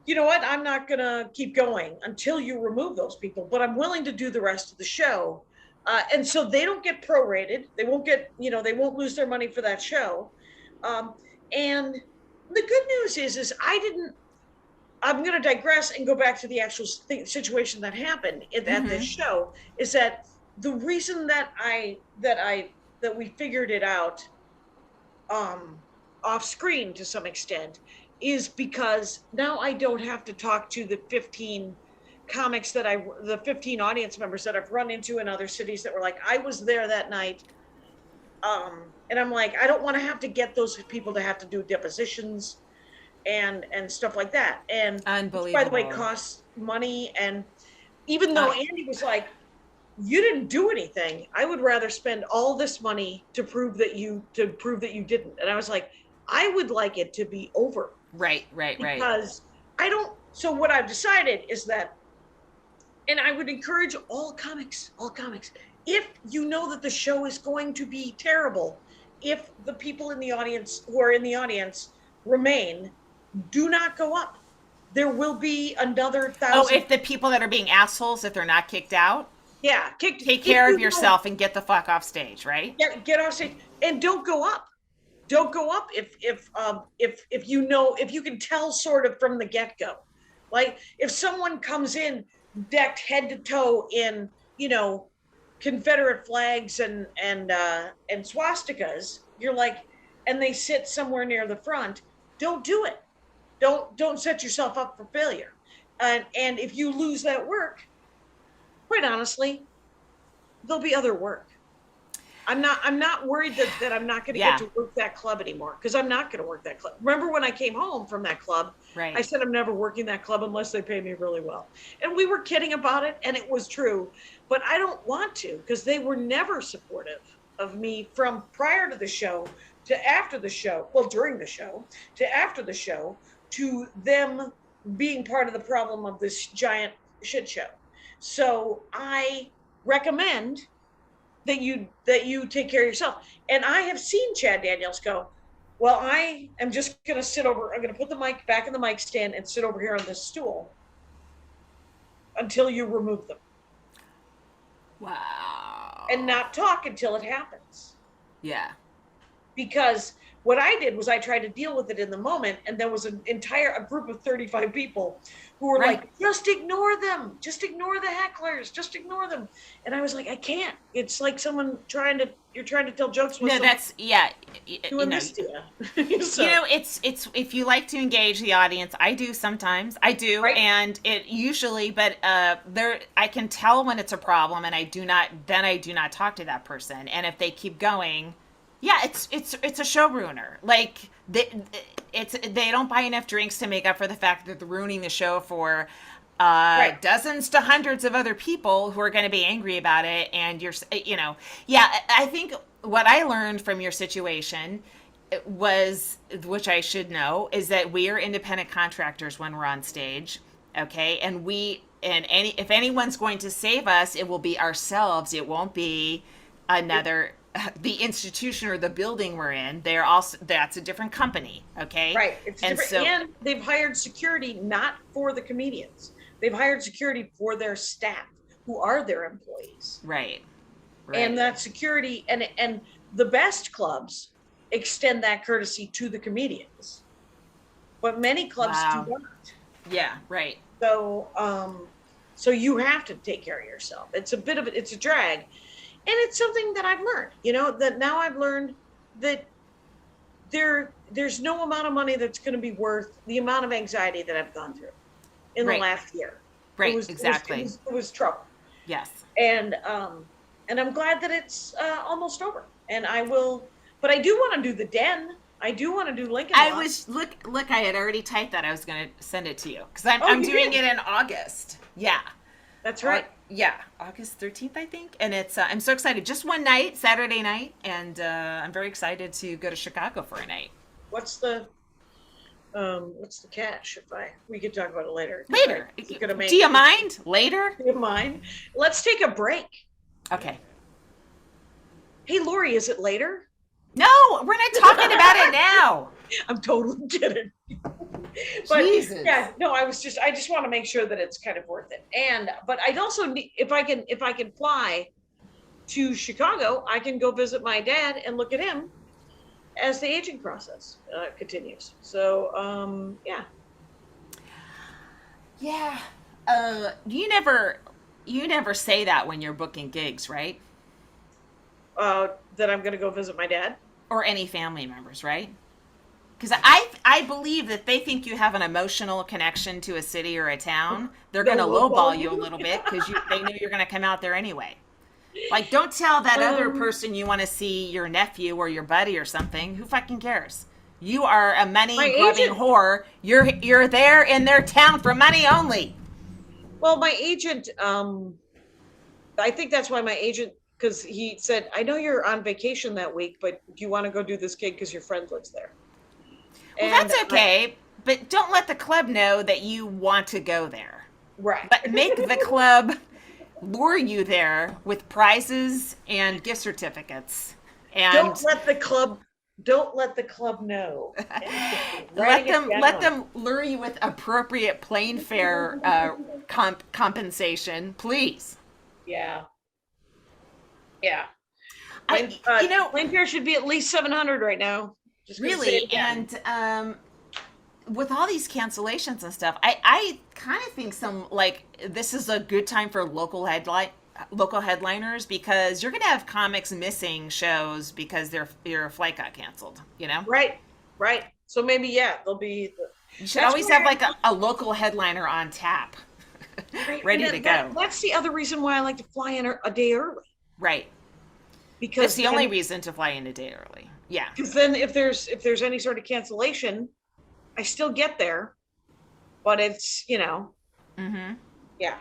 you know what, I'm not going to keep going until you remove those people, but I'm willing to do the rest of the show. And so they don't get prorated. They won't get, they won't lose their money for that show. And the good news is I'm going to digress and go back to the actual situation that happened at this show, is that the reason that we figured it out off screen to some extent is because now I don't have to talk to the 15 comics the 15 audience members that I've run into in other cities that were like, I was there that night. And I'm like, I don't want to have to get those people to have to do depositions and stuff like that. And Unbelievable. by the way, costs money. And even though Andy was like, you didn't do anything, I would rather spend all this money to prove that you didn't. And I was like, I would like it to be over. Right. Because so what I've decided is that, and I would encourage all comics, if you know that the show is going to be terrible, if the people in the audience who are in the audience remain, do not go up. There will be another 1,000. Oh, if the people that are being assholes, if they're not kicked out? Yeah. Take care of yourself and get the fuck off stage, right? Yeah, get off stage and don't go up. Don't go up if you can tell sort of from the get-go. Like if someone comes in decked head to toe in, Confederate flags and swastikas, you're like, and they sit somewhere near the front, don't do it. Don't set yourself up for failure. And if you lose that work, quite honestly, there'll be other work. I'm not worried that I'm not going to get to work that club anymore, because I'm not going to work that club. Remember when I came home from that club, right. I said I'm never working that club unless they pay me really well. And we were kidding about it, and it was true. But I don't want to, because they were never supportive of me from prior to the show to after the show. Well, during the show to after the show, to them being part of the problem of this giant shit show. So I recommend that you take care of yourself. And I have seen Chad Daniels go, well, I am just going to sit over. I'm going to put the mic back in the mic stand and sit over here on this stool until you remove them. Wow. And not talk until it happens. Yeah. Because what I did was I tried to deal with it in the moment, and there was a group of 35 people who were like, just ignore them. Just ignore the hecklers. Just ignore them. And I was like, I can't. It's like you're trying to tell jokes with doing this to you. So. It's if you like to engage the audience, I do sometimes. I do. Right. And it usually, but I can tell when it's a problem, and I do not talk to that person. And if they keep going, yeah, it's a show ruiner. Like they don't buy enough drinks to make up for the fact that they're ruining the show for dozens to hundreds of other people who are going to be angry about it. And I think what I learned from your situation was, which I should know, is that we are independent contractors when we're on stage. Okay. And if anyone's going to save us, it will be ourselves. It won't be the institution or the building we're in. That's a different company. Okay. Right. It's different. And they've hired security not for the comedians. They've hired security for their staff, who are their employees. Right. And that security and the best clubs extend that courtesy to the comedians, but many clubs do not. Yeah. Right. So, so you have to take care of yourself. It's a drag. And it's something that I've learned, that now I've learned that there's no amount of money that's going to be worth the amount of anxiety that I've gone through in the last year. Right, exactly. It was trouble. Yes. And I'm glad that it's almost over. And but I do want to do the Den. I do want to do Lincoln. I had already typed that. I was going to send it to you because I'm doing it in August. Yeah. That's right. August 13th, I think. And it's I'm so excited. Just one night, Saturday night, and I'm very excited to go to Chicago for a night. What's the catch? We could talk about it later. Do you mind? Later? Do you mind? Let's take a break. Okay. Hey, Laurie, is it later? No, we're not talking about it now. I'm totally kidding. But Jesus. Yeah, no, I just want to make sure that it's kind of worth it. But I'd also need, if I can fly to Chicago, I can go visit my dad and look at him as the aging process continues. So, yeah. Yeah. You never say that when you're booking gigs, right? That I'm going to go visit my dad? Or any family members, right? Because I believe that they think you have an emotional connection to a city or a town. They're going to lowball you a little bit because they know you're going to come out there anyway. Like, don't tell that other person you want to see your nephew or your buddy or something. Who fucking cares? You are a money-grubbing whore. You're there in their town for money only. Well, my agent, I think that's why my agent, because he said, I know you're on vacation that week, but do you want to go do this gig because your friend lives there? Well, that's okay, but don't let the club know that you want to go there. Right. But make the club lure you there with prizes and gift certificates. And don't let the club know. let them lure you with appropriate plane fare compensation, please. Yeah. Plane fare should be at least $700 right now. Just really, and with all these cancellations and stuff, I kind of think this is a good time for local headliners, because you're gonna have comics missing shows because your flight got canceled. Right. So maybe they'll be. You should always have like a local headliner on tap, ready to go. That's the other reason why I like to fly in a day early. Right. Because it's the only reason to fly in a day early. Yeah. Because then if there's any sort of cancellation, I still get there, but it's Mm-hmm. Yeah.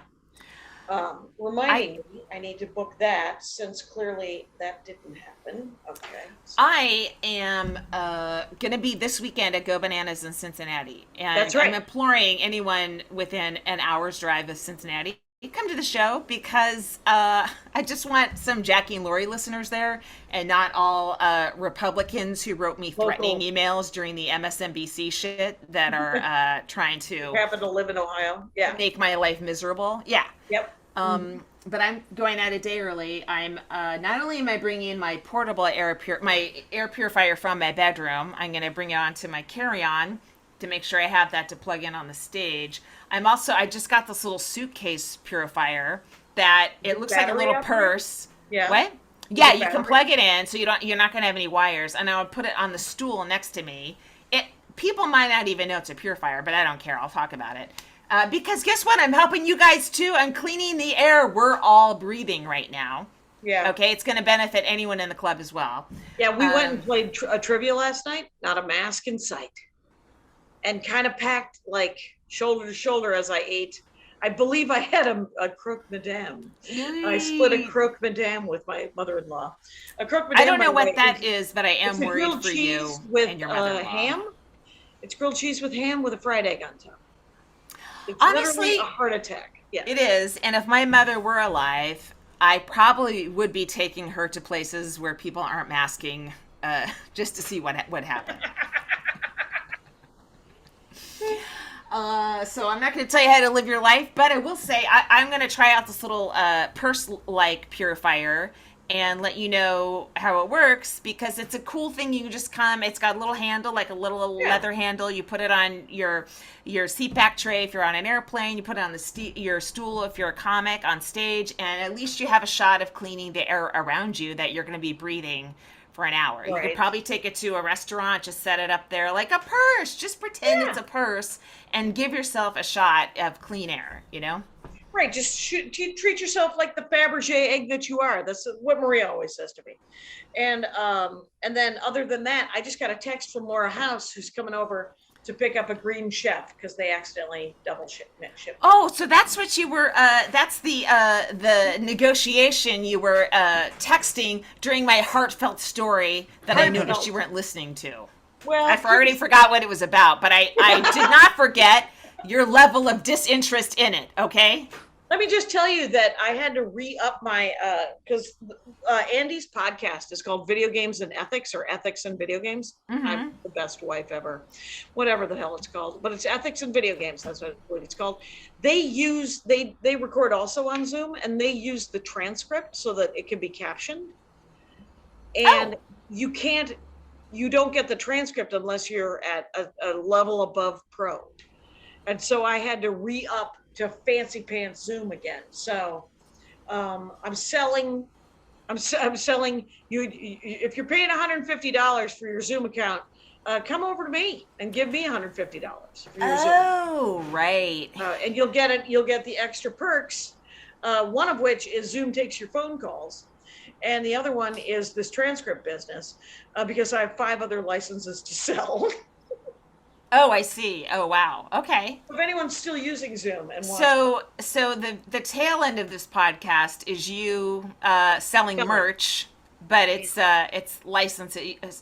Reminding me, I need to book that, since clearly that didn't happen. Okay. So. I am going to be this weekend at Go Bananas in Cincinnati. And that's right. I'm imploring anyone within an hour's drive of Cincinnati, come to the show, because I just want some Jackie and Laurie listeners there, and not all Republicans who wrote me threatening emails during the MSNBC shit that are trying to happen to live in Ohio. Yeah. Make my life miserable. Yeah. Yep. But I'm going out a day early. I'm not only am I bringing in my portable air purifier from my bedroom, I'm going to bring it onto my carry-on to make sure I have that to plug in on the stage. I just got this little suitcase purifier that it looks like a little purse. Yeah. What? Yeah, you can plug it in, so you're not going to have any wires. And I would put it on the stool next to me. People might not even know it's a purifier, but I don't care. I'll talk about it. Because guess what? I'm helping you guys too. I'm cleaning the air we're all breathing right now. Yeah. Okay, it's going to benefit anyone in the club as well. Yeah, we went and played a trivia last night. Not a mask in sight. And kind of packed like shoulder to shoulder as I ate. I believe I had a croque madame. I split a croque madame with my mother-in-law. A croque madame. I don't know what that is, but I am worried for you and your mother-in-law. Ham. It's grilled cheese with ham with a fried egg on top. It's honestly literally a heart attack. Yeah, it is. And if my mother were alive, I probably would be taking her to places where people aren't masking, just to see what happened. So I'm not going to tell you how to live your life, but I will say I'm going to try out this little purse-like purifier and let you know how it works, because it's a cool thing. You can just come. It's got a little handle, like a little leather handle. You put it on your seat back tray if you're on an airplane. You put it on your stool if you're a comic on stage, and at least you have a shot of cleaning the air around you that you're going to be breathing for an hour. Right. You could probably take it to a restaurant, just set it up there like a purse. Just pretend it's a purse and give yourself a shot of clean air, Right, just treat yourself like the Fabergé egg that you are. That's what Maria always says to me. And then other than that, I just got a text from Laura House, who's coming over to pick up a green chef because they accidentally double shipped. Oh, so that's what you were. That's the negotiation you were texting during my heartfelt story that I noticed you weren't listening to. Well, I already forgot what it was about, but I did not forget your level of disinterest in it. Okay. Let me just tell you that I had to re-up my, because Andy's podcast is called Video Games and Ethics, or Ethics and Video Games. Mm-hmm. I'm the best wife ever, whatever the hell it's called, but it's Ethics and Video Games. That's what it's called. They record also on Zoom, and they use the transcript so that it can be captioned. And you don't get the transcript unless you're at a level above pro. And so I had to re-up to fancy pants Zoom again. So I'm selling I'm selling you. If you're paying $150 for your Zoom account, come over to me and give me $150 for your Zoom. Oh, right. And you'll get it. You'll get the extra perks. One of which is Zoom takes your phone calls, and the other one is this transcript business, because I have 5 other licenses to sell. Oh, I see. Oh, wow. Okay. If anyone's still using Zoom and So the tail end of this podcast is you selling merch, but it's license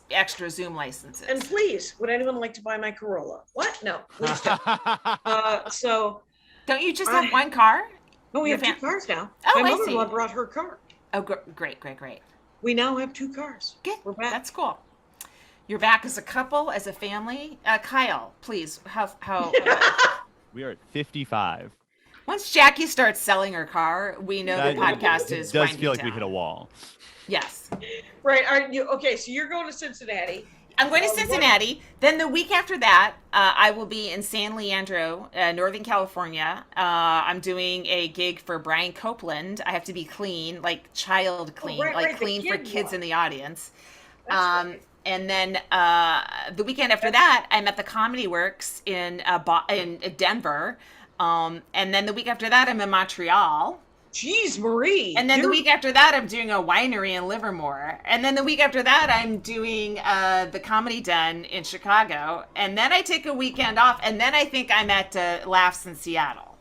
extra Zoom licenses. and please, would anyone like to buy my Corolla? What? No, please don't. So Don't you just have one car? no, we have 2 cars now. Oh, my I mother-in-law see. brought her car. Oh, great. We now have 2 cars. Good. We're back. That's cool. You're back as a couple, as a family. Kyle, please, how We are at 55. once Jackie starts selling her car, we know the podcast is It does winding feel like we down. hit a wall. Yes. Right. Are you okay? So you're going to Cincinnati. I'm going to Cincinnati. Then the week after that, I will be in San Leandro, Northern California. I'm doing a gig for Brian Copeland. I have to be clean, like child clean, right, clean the for kid kids one. in the audience. That's right. And then the weekend after that, I'm at the Comedy Works in Denver. And then the week after that, I'm in Montreal. Jeez, Marie. And then the week after that, I'm doing a winery in Livermore. And then the week after that, I'm doing the Comedy Den in Chicago. And then I take a weekend off. And then I think I'm at Laughs in Seattle.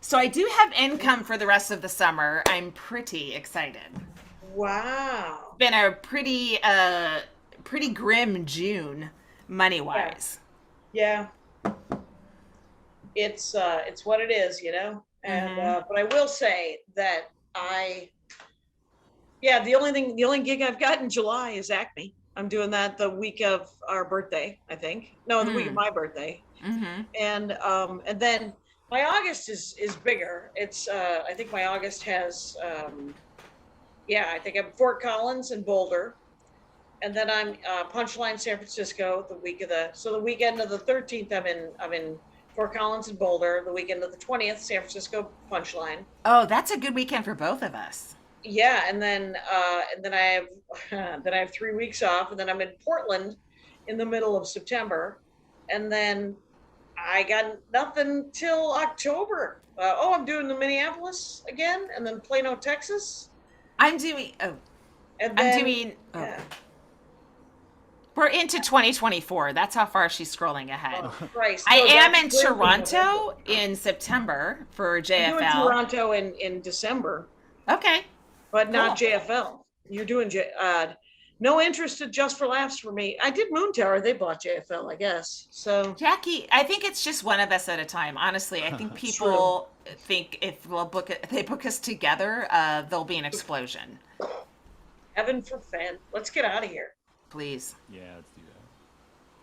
So I do have income for the rest of the summer. I'm pretty excited. Wow. Been a pretty grim June, money-wise. Yeah. It's what it is, you know. And but I will say that the only gig I've got in July is Acme. I'm doing that the week of our birthday, I think. No, the week of my birthday. And then my August is bigger. It's I think my August has I think I'm Fort Collins and Boulder. And then I'm Punchline San Francisco the weekend of the 13th I'm in Fort Collins and Boulder. The weekend of the 20th, San Francisco Punchline. Oh, that's a good weekend for both of us. Yeah, and then I have 3 weeks off, and then I'm in Portland in the middle of September, and then I got nothing till October. I'm doing the Minneapolis again, and then Plano, Texas. We're into 2024. That's how far she's scrolling ahead. Oh, Christ. I No, am that's in good. Toronto in September for I'm doing JFL. Toronto in December, Okay. but not Cool. JFL. You're doing no interest in Just for Laughs for me. I did Moon Tower. They bought JFL, I guess. So Jackie, I think it's just one of us at a time. Honestly, I think people think if they book us together, there'll be an explosion. heaven for fan. Let's get out of here. Please. Yeah, let's do